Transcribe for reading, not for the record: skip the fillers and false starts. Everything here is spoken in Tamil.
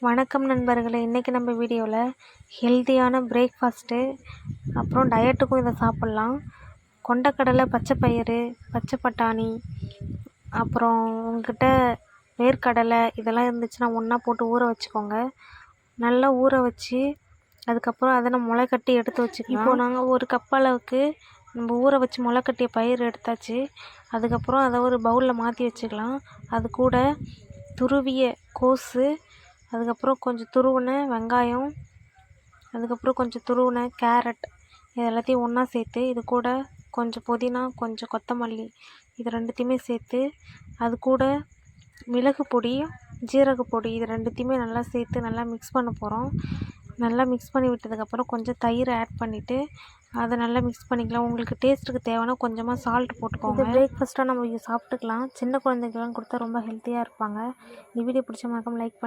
வணக்கம் நண்பர்களே, இன்றைக்கி நம்ம வீடியோவில் ஹெல்த்தியான பிரேக்ஃபாஸ்ட்டு அப்புறம் டயட்டுக்கும் இதை சாப்பிட்லாம். கொண்டக்கடலை, பச்சை பயிறு, பச்சை பட்டாணி, அப்புறம் உங்ககிட்ட வேர்க்கடலை இதெல்லாம் இருந்துச்சுன்னா ஒன்றா போட்டு ஊற வச்சுக்கோங்க. நல்லா ஊற வச்சு அதுக்கப்புறம் அதை நம்ம முளைக்கட்டி எடுத்து வச்சுக்கலாம். இப்போது நாங்கள் ஒரு கப் அளவுக்கு நம்ம ஊற வச்சு முளைக்கட்டிய பயிர் எடுத்தாச்சு. அதுக்கப்புறம் அதை ஒரு பவுலில் மாற்றி வச்சுக்கலாம். அது கூட துருவிய கோஸு, அதுக்கப்புறம் கொஞ்சம் துருவின வெங்காயம், அதுக்கப்புறம் கொஞ்சம் துருவின கேரட், இது எல்லாத்தையும் ஒன்றா சேர்த்து இது கூட கொஞ்சம் புதினா, கொஞ்சம் கொத்தமல்லி, இது ரெண்டுத்தையுமே சேர்த்து அது கூட மிளகு பொடி, ஜீரக பொடி, இது ரெண்டுத்தையுமே நல்லா சேர்த்து நல்லா மிக்ஸ் பண்ண போகிறோம். நல்லா மிக்ஸ் பண்ணி விட்டதுக்கப்புறம் கொஞ்சம் தயிர் ஆட் பண்ணிவிட்டு அதை நல்லா மிக்ஸ் பண்ணிக்கலாம். உங்களுக்கு டேஸ்ட்டுக்கு தேவைன்னா கொஞ்சமாக சால்ட் போட்டுக்கோங்க. இது பிரேக்ஃபாஸ்ட்டாக நம்ம சாப்பிட்டுக்கலாம். சின்ன குழந்தைக்கெல்லாம் கொடுத்தா ரொம்ப ஹெல்த்தியாக இருப்பாங்க. இந்த வீடியோ பிடிச்ச மறக்காம லைக் பண்ணி